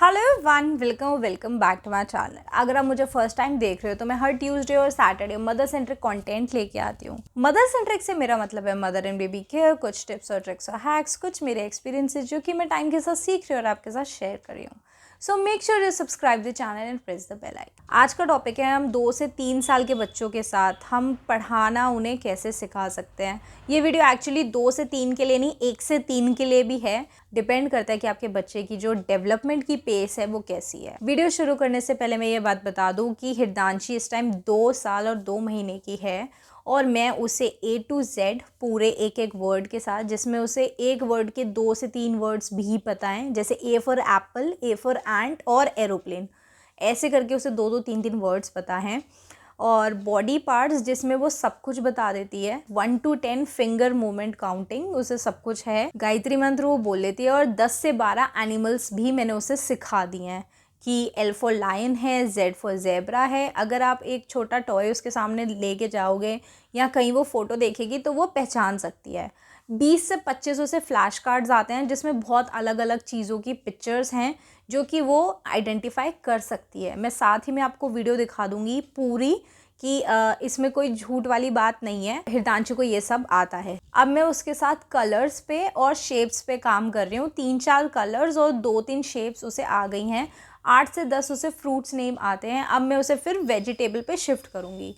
Hello everyone, welcome back to my channel. अगर आप मुझे फर्स्ट टाइम देख रहे हो तो मैं हर ट्यूसडे और सैटरडे मदर सेंट्रिक कंटेंट लेके आती हूँ। मदर सेंट्रिक से मेरा मतलब है मदर एंड बेबी केयर, कुछ टिप्स और ट्रिक्स और हैक्स, कुछ मेरे एक्सपीरियंसेस जो कि मैं टाइम के साथ सीख रही हूँ और आपके साथ शेयर कर रही हूँ। So make sure you subscribe the channel and press the bell icon. आज का टॉपिक है हम 2 से 3 साल के बच्चों के साथ हम पढ़ाना उन्हें कैसे सिखा सकते हैं। ये वीडियो एक्चुअली 2 से 3 के लिए नहीं, 1 से 3 के लिए भी है। डिपेंड करता है कि आपके बच्चे की जो डेवलपमेंट की पेस है वो कैसी है। वीडियो शुरू करने से पहले मैं ये बात बता दूं कि हृदांशी इस टाइम 2 साल और 2 महीने की है और मैं उसे A to Z पूरे एक एक वर्ड के साथ, जिसमें उसे एक वर्ड के 2 से 3 वर्ड्स भी पता हैं, जैसे A for apple, A for ant और एरोप्लेन, ऐसे करके उसे 2-2 3-3 वर्ड्स पता हैं। और बॉडी पार्ट्स जिसमें वो सब कुछ बता देती है, 1 to 10 फिंगर मूवमेंट काउंटिंग उसे सब कुछ है। गायत्री मंत्र वो बोल लेती है और 10 से 12 एनिमल्स भी मैंने उसे सिखा दिए हैं कि L फॉर लायन है, Z फॉर ज़ेब्रा है। अगर आप एक छोटा टॉय उसके सामने लेके जाओगे या कहीं वो फ़ोटो देखेगी तो वो पहचान सकती है। 20 से 25 उसे फ्लैश कार्ड्स आते हैं जिसमें बहुत अलग अलग चीज़ों की पिक्चर्स हैं जो कि वो आइडेंटिफाई कर सकती है। मैं साथ ही में आपको वीडियो दिखा दूंगी पूरी कि इसमें कोई झूठ वाली बात नहीं है, हृदांशु को ये सब आता है। अब मैं उसके साथ कलर्स पे और शेप्स पे काम कर रही हूँ। 3-4 कलर्स और 2-3 शेप्स उसे आ गई हैं। 8 से 10 उसे फ्रूट्स नेम आते हैं। अब मैं उसे फिर वेजिटेबल पे शिफ्ट करूँगी।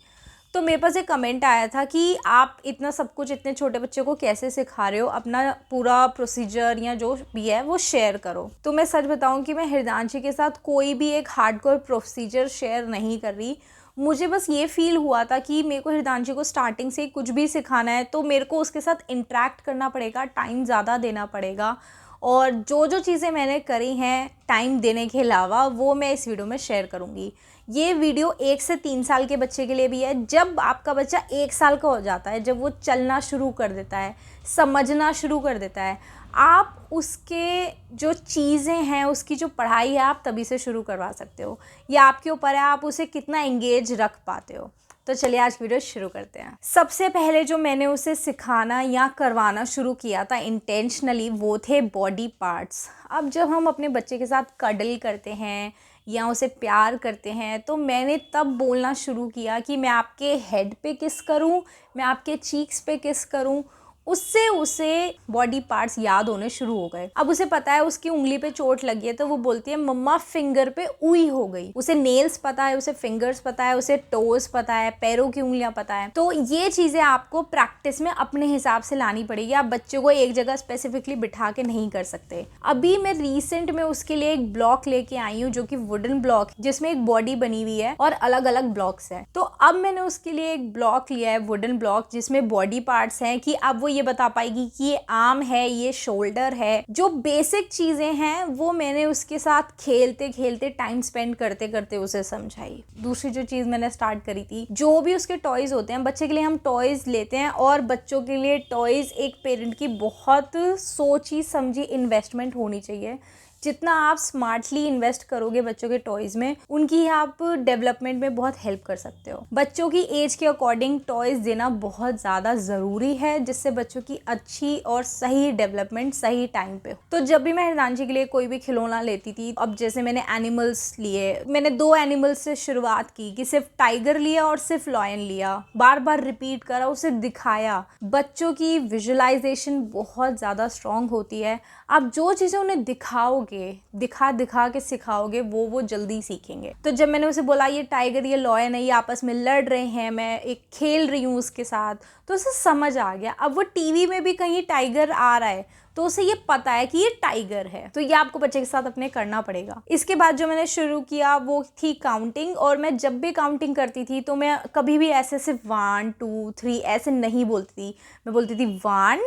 तो मेरे पास एक कमेंट आया था कि आप इतना सब कुछ इतने छोटे बच्चे को कैसे सिखा रहे हो, अपना पूरा प्रोसीजर या जो भी है वो शेयर करो। तो मैं सच बताऊं कि मैं हृदांशी के साथ कोई भी एक हार्डकोर प्रोसीजर शेयर नहीं कर रही। मुझे बस ये फील हुआ था कि मेरे को हृदांशी को स्टार्टिंग से कुछ भी सिखाना है तो मेरे को उसके साथ इंटरेक्ट करना पड़ेगा, टाइम ज़्यादा देना पड़ेगा। और जो जो चीज़ें मैंने करी हैं टाइम देने के अलावा वो मैं इस वीडियो में शेयर करूँगी। ये वीडियो 1 से 3 साल के बच्चे के लिए भी है। जब आपका बच्चा 1 साल का हो जाता है, जब वो चलना शुरू कर देता है, समझना शुरू कर देता है, आप उसके जो चीज़ें हैं, उसकी जो पढ़ाई है, आप तभी से शुरू करवा सकते हो। ये आपके ऊपर है आप उसे कितना एंगेज रख पाते हो। तो चलिए आज वीडियो शुरू करते हैं। सबसे पहले जो मैंने उसे सिखाना या करवाना शुरू किया था इंटेंशनली, वो थे बॉडी पार्ट्स। अब जब हम अपने बच्चे के साथ कडल करते हैं या उसे प्यार करते हैं तो मैंने तब बोलना शुरू किया कि मैं आपके हेड पे किस करूं, मैं आपके चीक्स पे किस करूं। उससे उसे बॉडी पार्ट्स याद होने शुरू हो गए। अब उसे पता है उसकी उंगली पे चोट लगी है तो वो बोलती है मम्मा फिंगर पे उई हो गई। उसे नेल्स पता है, उसे फिंगर्स पता है, उसे टोज पता है, पैरों की उंगलियां पता है। तो ये चीज़ें आपको प्रैक्टिस में अपने हिसाब से लानी पड़ेगी। आप बच्चे को एक जगह स्पेसिफिकली बिठा के नहीं कर सकते। अभी मैं रिसेंट में उसके लिए एक ब्लॉक लेके आई हूँ जो कि वुडन ब्लॉक, जिसमें एक बॉडी बनी हुई है और अलग अलग ब्लॉक्स हैं। तो अब मैंने उसके लिए एक ब्लॉक लिया है, वुडन ब्लॉक, जिसमें बॉडी पार्ट्स हैं कि अब वो ये बता पाएगी कि ये आर्म है, ये शोल्डर है। जो बेसिक चीजें हैं वो मैंने उसके साथ खेलते खेलते, टाइम स्पेंड करते करते उसे समझाई। दूसरी जो चीज मैंने स्टार्ट करी थी, जो भी उसके टॉयज होते हैं, बच्चे के लिए हम टॉयज लेते हैं और बच्चों के लिए टॉयज एक पेरेंट की बहुत सोची समझी इन्वेस्टमेंट होनी चाहिए। जितना आप स्मार्टली इन्वेस्ट करोगे बच्चों के टॉयज़ में, उनकी आप डेवलपमेंट में बहुत हेल्प कर सकते हो। बच्चों की एज के अकॉर्डिंग टॉयज़ देना बहुत ज़्यादा ज़रूरी है, जिससे बच्चों की अच्छी और सही डेवलपमेंट सही टाइम पे हो। तो जब भी मैं हृदांशी के लिए कोई भी खिलौना लेती थी, अब जैसे मैंने एनिमल्स लिए, मैंने 2 एनिमल्स से शुरुआत की कि सिर्फ टाइगर लिया और सिर्फ लॉयन लिया, बार बार रिपीट करा, उसे दिखाया। बच्चों की विजुअलाइजेशन बहुत ज़्यादा स्ट्रांग होती है। आप जो चीज़ें उन्हें दिखाओगे, दिखा दिखा के सिखाओगे, वो जल्दी सीखेंगे। तो जब मैंने उसे बोला ये टाइगर ये लॉयन है, ये आपस में लड़ रहे हैं, मैं एक खेल रही हूँ उसके साथ, तो उसे समझ आ गया। अब वो टीवी में भी कहीं टाइगर आ रहा है तो उसे ये पता है कि ये टाइगर है। तो ये आपको बच्चे के साथ अपने करना पड़ेगा। इसके बाद जो मैंने शुरू किया वो थी काउंटिंग। और मैं जब भी काउंटिंग करती थी तो मैं कभी भी ऐसे सिर्फ 1 2 3 ऐसे नहीं बोलती थी। मैं बोलती थी 1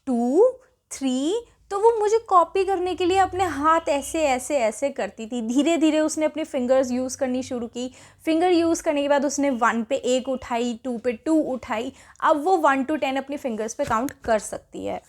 2 3। तो वो मुझे कॉपी करने के लिए अपने हाथ ऐसे ऐसे ऐसे करती थी। धीरे धीरे उसने अपने फिंगर्स यूज़ करनी शुरू की। फिंगर यूज़ करने के बाद उसने 1 पे 1 उठाई, 2 पे 2 उठाई। अब वो 1 to 10 अपने फिंगर्स पे काउंट कर सकती है।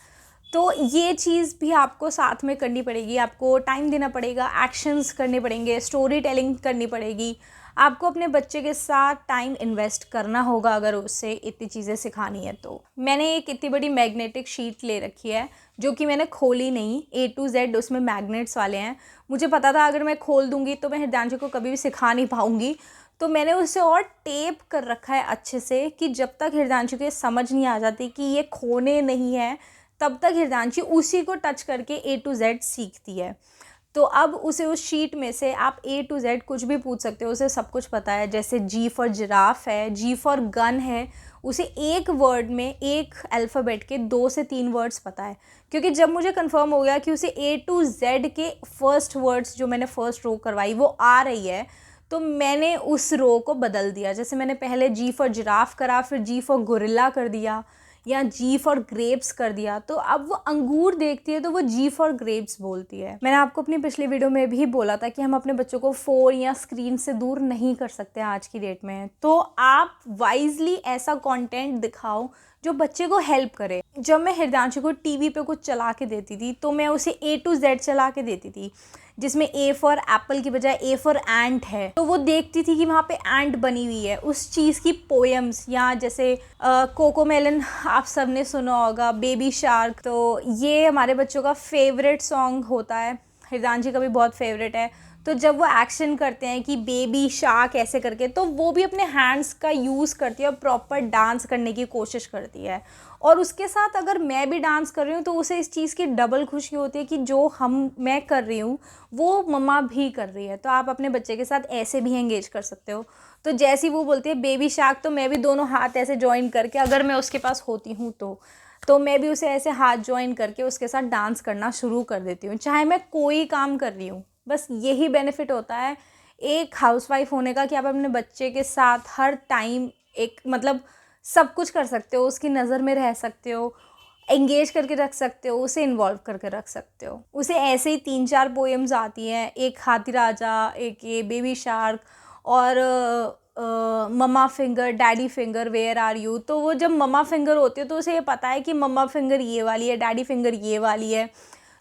तो ये चीज़ भी आपको साथ में करनी पड़ेगी। आपको टाइम देना पड़ेगा, एक्शंस करने पड़ेंगे, स्टोरी टेलिंग करनी पड़ेगी। आपको अपने बच्चे के साथ टाइम इन्वेस्ट करना होगा अगर उसे इतनी चीज़ें सिखानी है। तो मैंने एक इतनी बड़ी मैग्नेटिक शीट ले रखी है जो कि मैंने खोली नहीं, A to Z उसमें मैग्नेट्स वाले हैं। मुझे पता था अगर मैं खोल दूँगी तो मैं हृदयांशु को कभी भी सिखा नहीं पाऊँगी, तो मैंने उसे और टेप कर रखा है अच्छे से कि जब तक हृदयांशु को समझ नहीं आ जाती कि ये खोने नहीं है, तब तक हृदयांशु उसी को टच करके A to Z सीखती है। तो अब उसे उस शीट में से आप A to Z कुछ भी पूछ सकते हो, उसे सब कुछ पता है। जैसे G फॉर जिराफ है, G फॉर गन है, उसे एक वर्ड में, एक अल्फ़ाबेट के 2 से 3 वर्ड्स पता है। क्योंकि जब मुझे कंफर्म हो गया कि उसे A to Z के फर्स्ट वर्ड्स जो मैंने फर्स्ट रो करवाई वो आ रही है, तो मैंने उस रो को बदल दिया। जैसे मैंने पहले G फॉर जिराफ करा, फिर G फॉर गोरिल्ला कर दिया, या G फॉर ग्रेप्स कर दिया। तो अब वो अंगूर देखती है तो वो G फॉर ग्रेप्स बोलती है। मैंने आपको अपनी पिछली वीडियो में भी बोला था कि हम अपने बच्चों को फ़ोन या स्क्रीन से दूर नहीं कर सकते आज की डेट में। तो आप वाइजली ऐसा कंटेंट दिखाओ जो बच्चे को हेल्प करे। जब मैं हृदयांशु को टीवी पे कुछ चला के देती थी तो मैं उसे A to Z चला के देती थी, जिसमें A फॉर एप्पल की बजाय A फॉर एंट है। तो वो देखती थी कि वहाँ पे एंट बनी हुई है, उस चीज़ की पोएम्स, या जैसे कोकोमेलन आप सब ने सुना होगा, बेबी शार्क। तो ये हमारे बच्चों का फेवरेट सॉन्ग होता है, हृदयांशु का भी बहुत फेवरेट है। तो जब वो एक्शन करते हैं कि बेबी शार्क ऐसे करके, तो वो भी अपने हैंड्स का यूज़ करती है और प्रॉपर डांस करने की कोशिश करती है। और उसके साथ अगर मैं भी डांस कर रही हूँ तो उसे इस चीज़ की डबल खुशी होती है कि जो मैं कर रही हूँ वो मम्मा भी कर रही है। तो आप अपने बच्चे के साथ ऐसे भी एंगेज कर सकते हो। तो जैसी वो बोलती है बेबी शार्क, तो मैं भी दोनों हाथ ऐसे जॉइन करके, अगर मैं उसके पास होती हूँ तो मैं भी उसे ऐसे हाथ जॉइन करके उसके साथ डांस करना शुरू कर देती हूँ, चाहे मैं कोई काम कर रही हूँ। बस यही बेनिफिट होता है एक हाउसवाइफ होने का कि आप अपने बच्चे के साथ हर टाइम एक मतलब सब कुछ कर सकते हो, उसकी नज़र में रह सकते हो, एंगेज करके रख सकते हो, उसे इन्वॉल्व करके रख सकते हो। उसे ऐसे ही 3-4 पोएम्स आती हैं, एक हाथी राजा, एक ये बेबी शार्क, और mummy finger, daddy finger, where are you. तो वो जब मम्मा फिंगर होती है तो उसे ये पता है कि मम्मा फिंगर ये वाली है, डैडी फिंगर ये वाली है।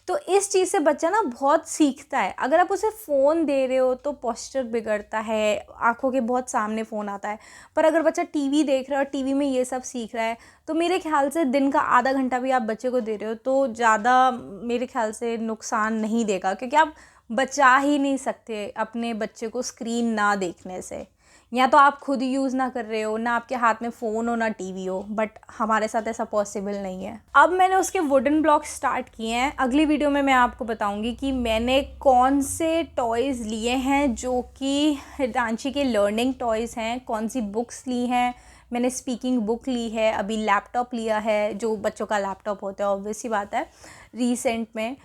तो इस चीज़ से बच्चा ना बहुत सीखता है। अगर आप उसे फ़ोन दे रहे हो तो पोस्चर बिगड़ता है, आँखों के बहुत सामने फ़ोन आता है। पर अगर बच्चा टीवी देख रहा है और टीवी में ये सब सीख रहा है, तो मेरे ख्याल से दिन का आधा घंटा भी आप बच्चे को दे रहे हो तो ज़्यादा मेरे ख्याल से नुकसान नहीं देगा, क्योंकि आप बचा ही नहीं सकते अपने बच्चे को स्क्रीन ना देखने से। या तो आप खुद यूज़ ना कर रहे हो, ना आपके हाथ में फ़ोन हो, ना टीवी हो, बट हमारे साथ ऐसा पॉसिबल नहीं है। अब मैंने उसके वुडन ब्लॉक स्टार्ट किए हैं। अगली वीडियो में मैं आपको बताऊंगी कि मैंने कौन से टॉयज़ लिए हैं जो कि हृदयांशी के लर्निंग टॉयज़ हैं, कौन सी बुक्स ली हैं। मैंने स्पीकिंग बुक ली है, अभी लैपटॉप लिया है, जो बच्चों का लैपटॉप होता है, ऑब्वियस सी बात है, रिसेंट में।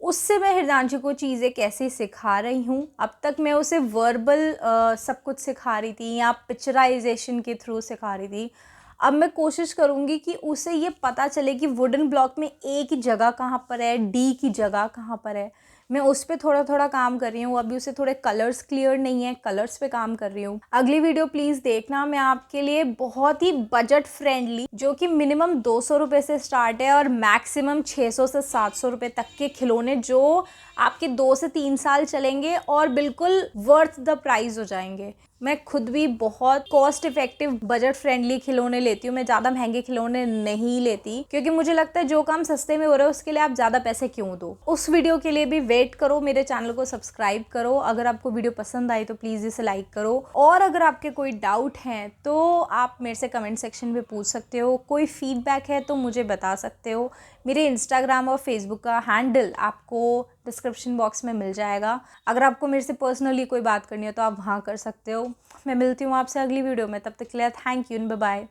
उससे मैं हृदयांशु को चीज़ें कैसे सिखा रही हूँ। अब तक मैं उसे वर्बल सब कुछ सिखा रही थी या पिक्चराइजेशन के थ्रू सिखा रही थी। अब मैं कोशिश करूँगी कि उसे ये पता चले कि वुडन ब्लॉक में ए की जगह कहाँ पर है, डी की जगह कहाँ पर है। मैं उस पर थोड़ा थोड़ा काम कर रही हूँ। अभी उसे थोड़े कलर्स क्लियर नहीं है, कलर्स पे काम कर रही हूँ। अगली वीडियो प्लीज़ देखना, मैं आपके लिए बहुत ही बजट फ्रेंडली, जो कि मिनिमम 200 रुपये से स्टार्ट है और मैक्सिमम 600 से 700 रुपये तक के खिलौने जो आपके 2 से 3 साल चलेंगे और बिल्कुल वर्थ द प्राइस हो जाएंगे। मैं खुद भी बहुत कॉस्ट इफेक्टिव बजट फ्रेंडली खिलौने लेती हूँ। मैं ज़्यादा महंगे खिलौने नहीं लेती, क्योंकि मुझे लगता है जो काम सस्ते में हो रहा है उसके लिए आप ज़्यादा पैसे क्यों दो। उस वीडियो के लिए भी वेट करो, मेरे चैनल को सब्सक्राइब करो। अगर आपको वीडियो पसंद आई तो प्लीज़ इसे लाइक करो, और अगर आपके कोई डाउट हैं तो आप मेरे से कमेंट सेक्शन में पूछ सकते हो। कोई फीडबैक है तो मुझे बता सकते हो। मेरे इंस्टाग्राम और फेसबुक का हैंडल आपको डिस्क्रिप्शन बॉक्स में मिल जाएगा। अगर आपको मेरे से पर्सनली कोई बात करनी हो तो आप वहाँ कर सकते हो। मैं मिलती हूँ आपसे अगली वीडियो में, तब तक के लिए थैंक यू, बाय बाय।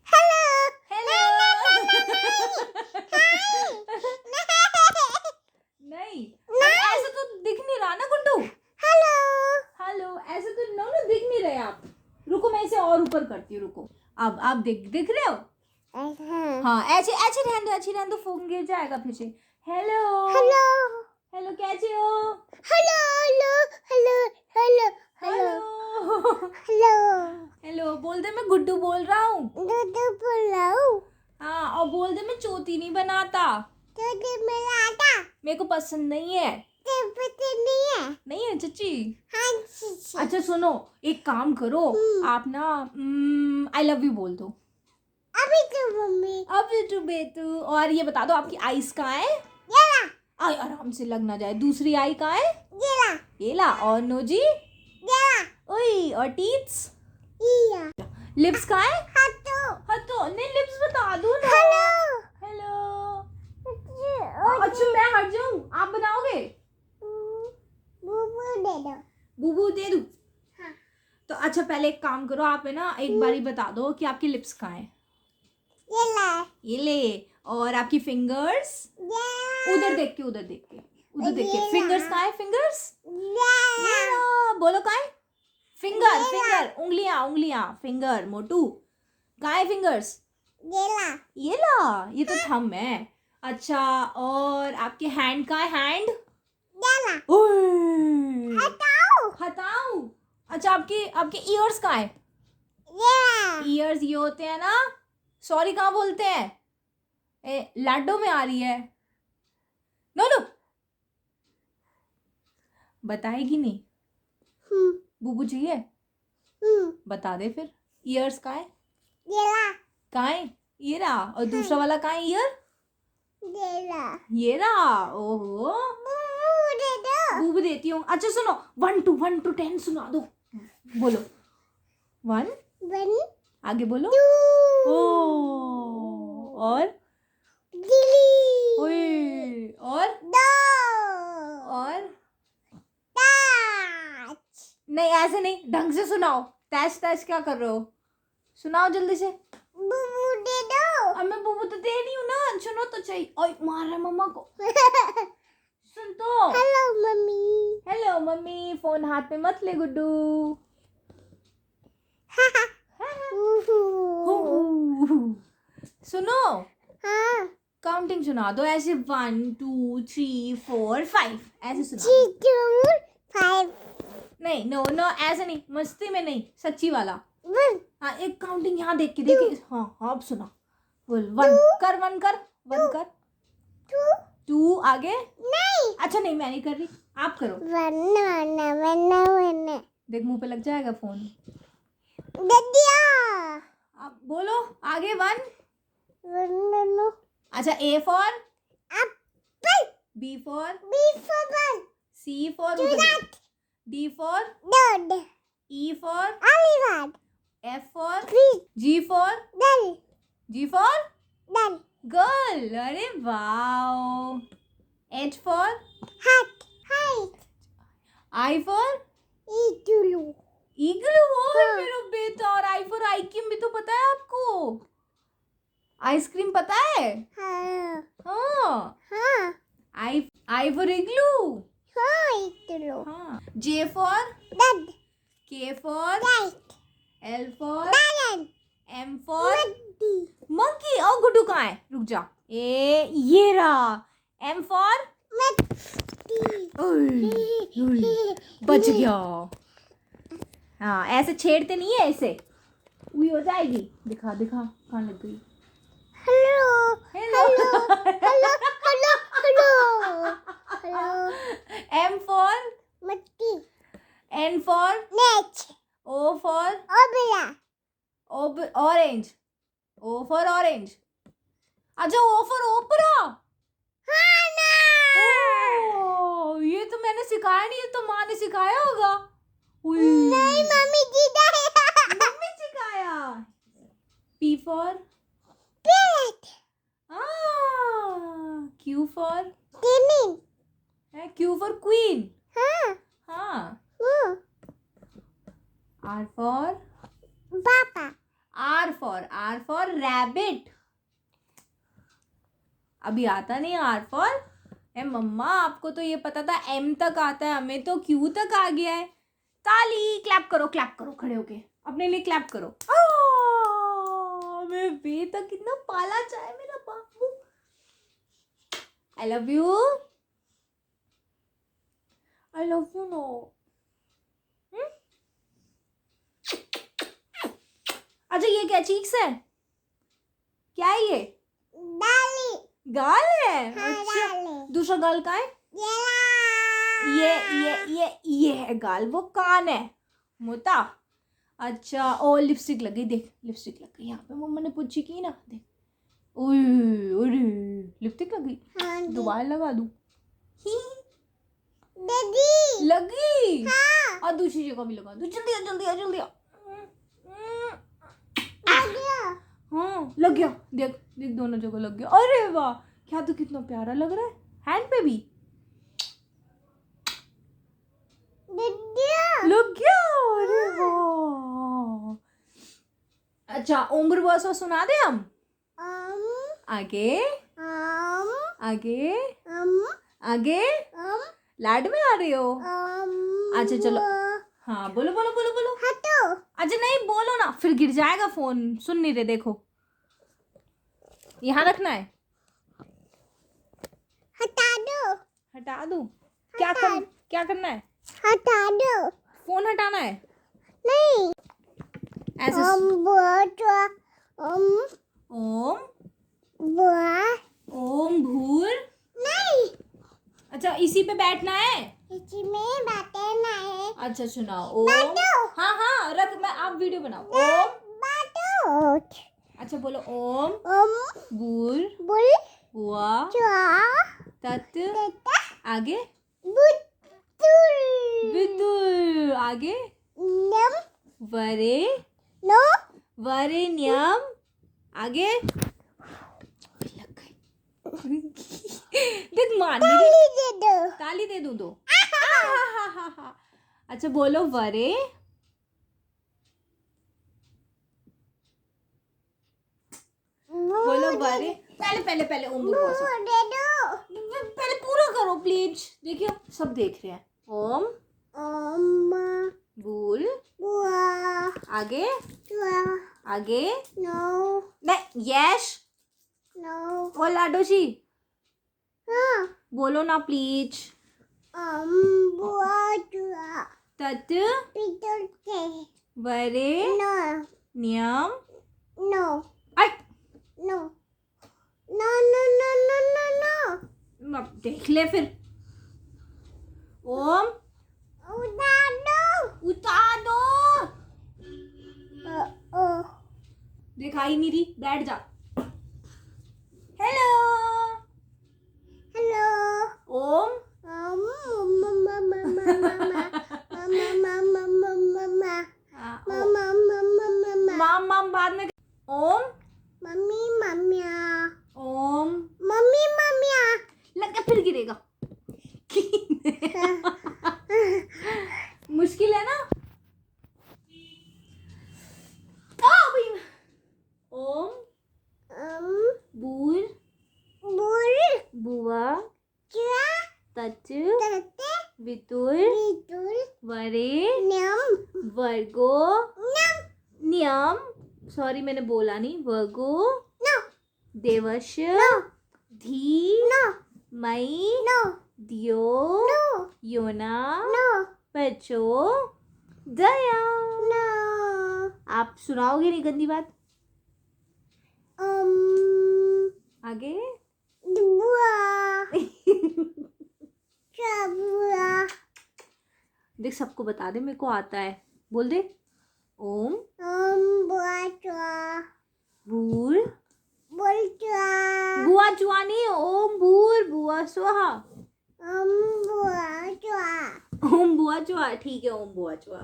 नहीं, ऐसे तो दिख नहीं रहा ना गुड्डू। हेलो, ऐसे तो ना दिख नहीं रहे आप। रुको, मैं इसे और ऊपर करती हूँ, रुको। अब आप दिख रहे हो? हाँ, ऐसे रहने दो, फोन गिर जाएगा फिर से। हेलो, कैसे हो? हेलो बोल दे, मैं गुड्डू बोल रहा हूँ। हाँ, और बोल दे मैं चोटी नहीं बनाता। मेरे को पसंद नहीं है। नहीं है चची? हाँ चीची। अच्छा सुनो, एक काम करो, आप ना आई लव यू बोल दो। अभी तो मम्मी। अभी टू बेटू। और ये बता दो आपकी आईज कहाँ है? ये आई आराम से लग ना जाए। दूसरी आई कहाँ है? ला। ये ला। और नोजी? ये ला। ओए। और टीथ्स? ये लिप्स कहाँ है? हाथों। हतो नहीं, लिप्स बता दो ना। हेलो। हेलो। अच्छा मैं हट जाऊं, आप बनाओगे? बूबू दे दो। बूबू दे दूं? हाँ। तो अच्छा पहले एक काम करो, आप है ना एक बारी बता दो कि आपकी लिप्स कहाँ है? ये ला। ये ले। और आपकी फिंगर्स? ये उधर देख के, उधर देख के, उधर देख के। ये फिंगर्स कहाँ है? फिंगर्स? ये ये ला। बोलो कहाँ है? फिंगर, ये फिंगर, उंगलियां, उंगलियां, फिंगर। मोटू कहाँ है फिंगर्स? ये ला। ये ला। ये तो थंब है। अच्छा और आपके हैंड कहाँ है? हैंड? ये ला। ओए। हटाओ। हटाऊं? अच्छा आपके आपके ईयर्स कहाँ है? ये ला। ईयर्स ये होते हैं ना। सॉरी कहाँ बोलते हैं? लाडो में आ रही है। No no. बताएगी नहीं? बूबू चाहिए? बता दे फिर। ईयर्स कहाँ है? ये ला। कहाँ है? ये रहा। और दूसरा वाला कहाँ है ईयर? ये ला। ये रहा। ओहो। बूबू दे दो। बूबू देती हूँ। अच्छा सुनो, 1 to 10 सुना दो। बोलो। 1। 1 आगे बोलो। 2 ओ। और 3 ओए। और 2 और 4 नहीं, ऐसे नहीं, ढंग से सुनाओ। तैश तैश क्या कर रहे हो? सुनाओ जल्दी से। बूबू दे दो। अब मैं बूबू तो दे रही हूँ ना, सुनो तो चाहिए। ओए मार रहा है मम्मा को। सुन तो। Hello mummy. Hello mummy. Phone हाथ में मत ले गुड्डू। सुनो, हाँ। काउंटिंग सुना दो ऐसे। 1 2 3 4 5 ऐसे सुना दो। 5 नहीं नो नो ऐसे नहीं, मस्ती में नहीं, सच्ची वाला। 1 हाँ एक काउंटिंग यहाँ देख के हाँ हाँ अब सुना। बोल 1 कर, 1 कर, 1 कर। 2 आगे। नहीं। अच्छा नहीं मैं नहीं कर रही, आप करो। 1 देख मुंह पे लग जाएगा फोन। ददिया। आप बोलो आगे। 1। 1 अच्छा A for? Apple. B for? B for ball. C for? D for? Dog. E for? Elephant. F for? Fish. G for? Doll. G for? Doll. Girl. अरे wow. H for? Hat. Height. I for? Igloo. Igloo. और मेरा बेटा। और I for ice cream भी तो पता है आपको? आइसक्रीम पता है? हाँ। हाँ। हाँ। I फॉर इग्लू। हाँ igloo. हाँ। J for? Dad. K for? Light. L for? Lion. M for? Muddy. Monkey. और गुड्डू कहाँ है? रुक जा। ये रहा। M for? Muddy. बच गया। हाँ ऐसे छेड़ते नहीं है, ऐसे हुई हो जाएगी। दिखा दिखा कहाँ लग गई। Hello. Hello. Hello. Hello. Hello. Hello. M for? Muddy. N for? Net. O for? Obra. Orange. O for orange. अच्छा O फॉर ओपरा। Hana. ओह, ये तो मैंने सिखाया नहीं, ये तो माँ ने सिखाया होगा। नहीं मम्मी जी दे। मम्मी सिखाया। P for? Parrot. Q for? Timmy. Q for queen. हाँ. हाँ। Hmm. R for? Papa. R for rabbit. अभी आता नहीं R फॉर? मम्मा आपको तो ये पता था M तक आता है, हमें तो Q तक आ गया है। ताली। क्लैप करो, क्लैप करो, खड़े होके अपने लिए क्लैप करो। मेरे बेटा कितना पाला चाहे मेरा बाबू। I love you. I love you no. अच्छा ये क्या चीक्स है? क्या है ये? Dolly. गाल है? हाँ, अच्छा डाले। दूसरा गाल का है? Yeah. ये है गाल, वो कान है मोटा। अच्छा, और लिपस्टिक लगी, देख लिपस्टिक लग गई यहाँ पे, मम्मा ने पूछी की ना, देख। ओए अरे लिपस्टिक लगी, हाँ जी। दोबारा लगा दूं? दीदी लगी। हाँ और दूसरी जगह भी लगा दूं, जल्दी आ जल्दी आ जल्दी आ। दीदी हाँ लग गया, देख देख दोनों जगह लग गया। अरे वाह, क्या तो कितना प्यारा लग रहा है, हैंड पे भी दीदी लग गया। अरे वाह। अच्छा, उम्र बरसों सुना दे हम। अम आगे अम आगे अम आगे, अम लाड में आ रही हो? अच्छा चलो, हाँ बोलो बोलो बोलो बोलो। हटो अच्छा नहीं बोलो ना, फिर गिर जाएगा फोन, सुन नहीं रहे। देखो यहाँ रखना है, हटा दो हटा दूं? क्या करना है? हटा दो फोन हटाना है नहीं ऐसे। बुआ ओम बुआ ओम भूर। नहीं अच्छा इसी पे बैठना है। इसमें बातें नहीं अच्छा सुनाओ। ओम, बैठो हाँ हाँ रख, मैं आप वीडियो बनाओ। ओम, बैठो अच्छा बोलो। ओम भूर बुल हुआ चुआ तत्, देता आगे बुतुल विदुर, आगे नम वरे नो वरेण्यम, आगे लग गई। देख मान नहीं रही। ताली दे दो ताली दे दूं दो? आहाहाहा। अच्छा बोलो वरे बोलो वरे। पहले उम्र बोलो, दे दो पहले पूरा करो प्लीज। देखिए सब देख रहे हैं। ओम अम्मा भूल, बुआ आगे चुआ आगे, नो नहीं यश नो वो लाडोशी हाँ बोलो ना प्लीज। बुआ चुआ तत् पितल के वरे नो नियम, no I no no no no no no no अब देख ले फिर। ओम उतार दो उतार दो। ओ दिखाई नहीं रही, बैठ जा। हेलो हेलो ओम मम्मा मम्मा मम्मा मम्मा मम्मा मम्मा हाँ, मम्मा मम्मा मम्मा माम बाद में। ओम मम्मी मम्मिया ओम मम्मी मम्मिया लगा, फिर गिरेगा। मुश्किल है ना। भाई। ओम बूर बुल बुआ चुआ तच तते वितुर बितुल वरे नम वर्गो नम नियम, सॉरी मैंने बोला नहीं, वर्गो नो देवश नो धी नो मई नो दियो नो योना नो पचो दया। नो आप सुनाओगे नहीं गंदी बात? अम आगे बुआ बुआ देख सबको बता दे, मेरे को आता है, बोल दे। ओम बुआ चुआ भूर बुल चुआ बुआ चुआ नहीं, ओम भूर बुआ स्वाहा। बुआ चुआ ओम बुआ चुआ, ठीक है ओम बुआ चुआ।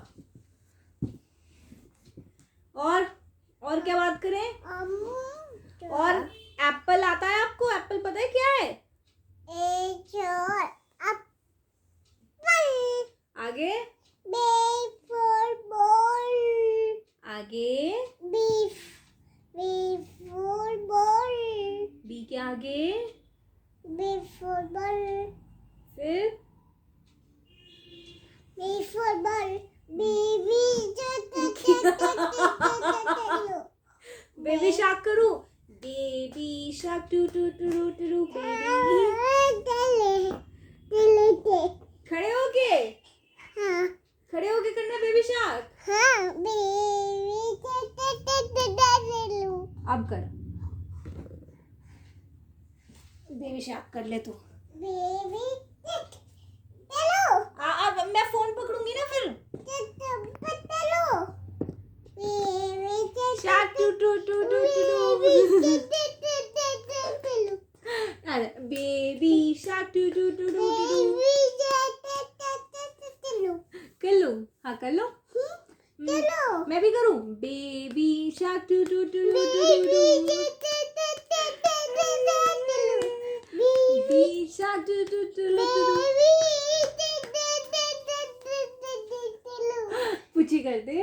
और क्या बात करें? और एप्पल आता है आपको? एप्पल पता है क्या है? आगे फॉर बॉल आगे बी फॉर बॉल बी के आगे बी फॉर बॉल फिर B for ball baby shark करूं? Baby shark doo doo doo doo doo baby. खड़े होके खड़े होके करना बेबी शार्क। अब कर बेबी शार्क कर ले तू। हाँ कर लो। चलो मैं भी करूँ। Baby shark doo doo doo doo doo baby shark doo doo doo doo. पूछी कर दे।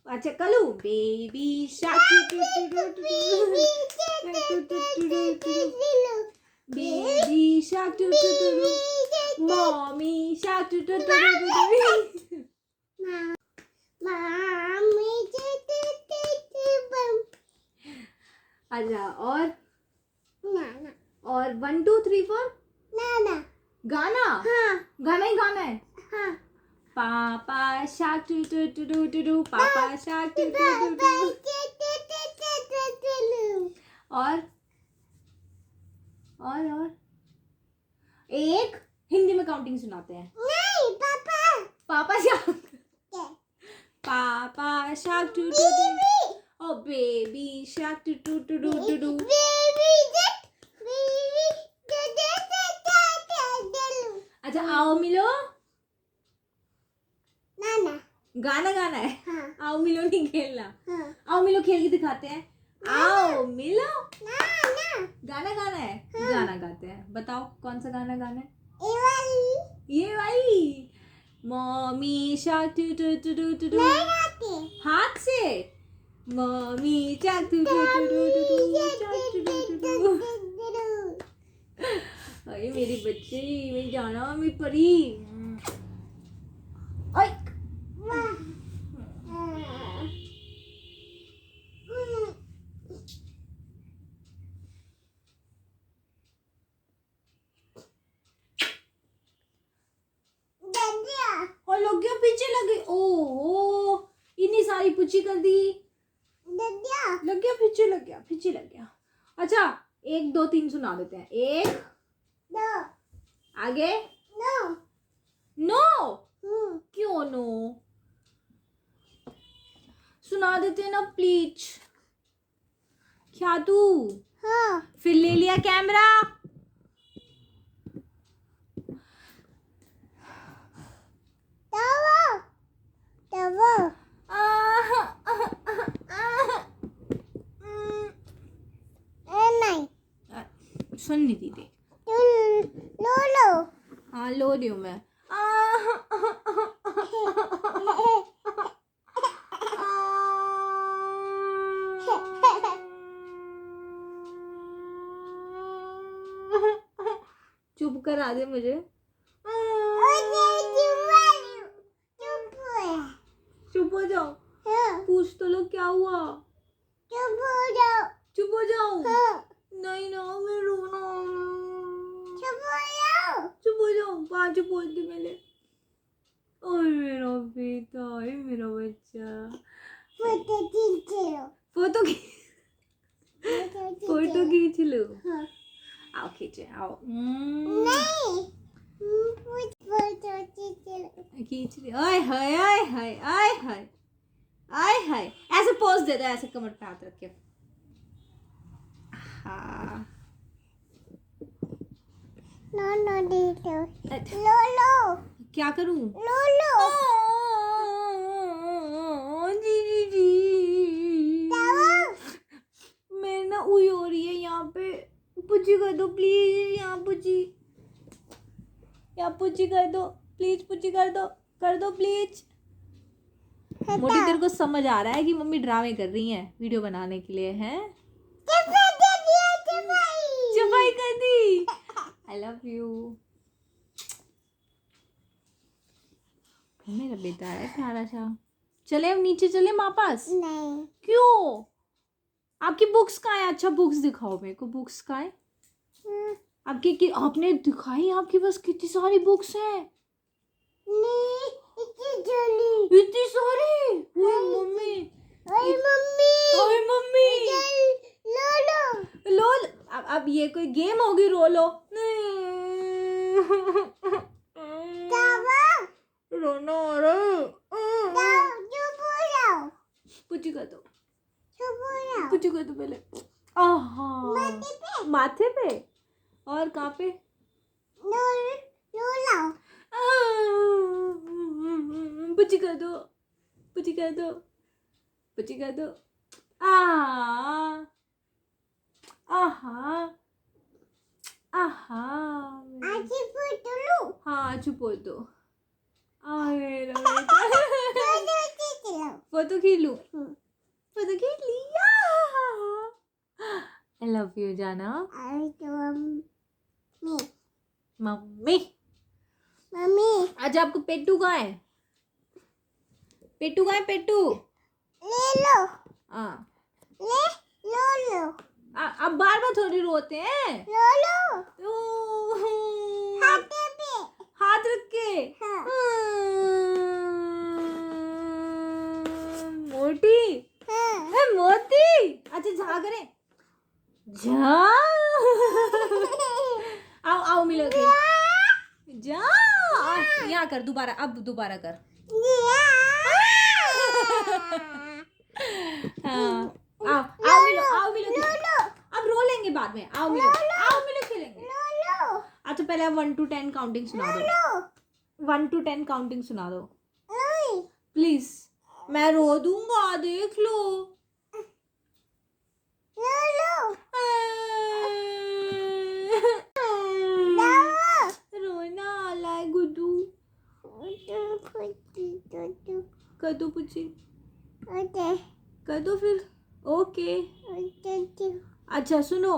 अच्छा कलू। Baby shark doo doo doo doo baby shark doo doo doo mommy shark doo doo doo. अच्छा और 1 2 3 4 गाना। गाना ही गाना है। Papa shark doo doo doo doo doo doo papa shark doo doo doo doo. और एक हिंदी में काउंटिंग सुनाते हैं। Papa shark doo doo doo oh baby shark doo doo doo doo doo. अच्छा आओ मिलो। गाना गाना है। आओ मिलो नहीं खेलना। आओ मिलो खेल के दिखाते हैं। आओ मिलो। गाना गाना है। गाना गाते हैं। बताओ कौन सा गाना गाना है। ये वाली। Mommy shark doo doo doo doo doo. हाथ से। Mommy shark doo doo doo doo. अरे मेरी बच्ची मेरी जाना मेरी परी। और लोग क्यों पीछे लगे। ओहो इतनी सारी पूछी कर दी। लग गया पीछे लग गया। अच्छा 1 2 3 सुना देते हैं। 1 आगे। नो क्यों नो। सुना देते हैं ना प्लीज। क्या तू फिर ले लिया कैमरा। सुन नहीं दीदी। हाँ लो रही हूँ मैं। चुप करा दे मुझे। चुप हो जाओ। पूछ तो लो क्या हुआ। चुप हो जाओ। नहीं ना मैं रोना। चुप हो जाओ। 5 बोल दे मेरे। ओए मेरा बेटा ओए मेरा बच्चा। फोटो खींच लो। आओ खींचे आओ। खींच ली। ओए हाय ओए हाय ओए हाय ओए हाय। ऐसे पोज दे दो। ऐसे कमर पे हाथ रख के। हाँ क्या करूं। जी जी जी मेरे ना उई हो रही है यहाँ पे। पुच्ची कर दो प्लीज। यहाँ पुच्ची कर दो प्लीज। पुच्ची कर दो प्लीज। मोटी तेरे को समझ आ रहा है कि मम्मी ड्रामे कर रही हैं वीडियो बनाने के लिए हैं। चुपाई कर दी। आई लव यू। मेरा बेटा है प्यारा सा। चले अब नीचे चले माँ पास। क्यों आपकी बुक्स कहाँ है। अच्छा बुक्स दिखाओ मेरे को। बुक्स कहाँ है आपकी। आपने दिखाई आपके पास कितनी सारी बुक्स हैं। इतनी सारी। मम्मी लो अब ये कोई गेम होगी। रोलो रोना आ रहा है। पुच्ची कर दो। पुच्ची कर दो पहले। माथे पे और कहाँ पे। पुची कर दो, पुची कर दो, पुची कर दो। आहा आहा आहा। आजी पुतलू हाँ चुप हो तो। आ मेरा बेटा। फोटो खींचूं, फोटो खींच लिया। I love you जाना। आई तो मम्मी मम्मी आज आपको पेट्टू कहाँ है? पेट्टू कहाँ है? पेट्टू ले लो हाँ। ले लो लो आप बार बार थोड़ी रोते हैं। लो लो हाथ पे हाथ रख के। हाँ। मोटी हाँ है मोती। अच्छा झाग रहे जा। आओ आओ मिलोगे जा। यहाँ कर दोबारा, अब दोबारा कर। हाँ आओ आओ मिलो, आओ मिलो। अब रो लेंगे बाद में। आओ मिलो, आओ मिलो खेलेंगे। अच्छा पहले आप 1 to 10 काउंटिंग सुना दो। 1 to 10 काउंटिंग सुना दो प्लीज। मैं रो दूंगा, देख लो। रोना आला है गुड्डू। कर दो पुची, कर दो फिर। ओके अच्छा सुनो,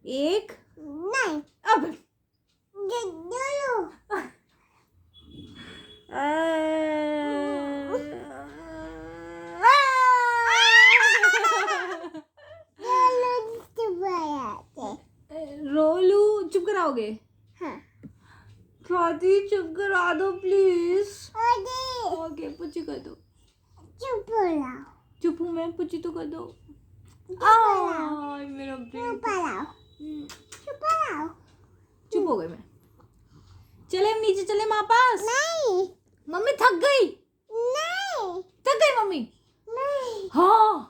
एक अब रोलू चुप कराओगे? स्वाति चुप करा दो प्लीज। ओके पुची कर दो। चुप हूँ मैं, पुची तो कर दो। मेरा ब्रेन। चुप हो गई मैं। चले हम नीचे चले माँ पास। मम्मी थक गई, थक गई मम्मी। हाँ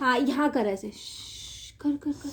हाँ यहाँ कर ऐसे। कर कर कर।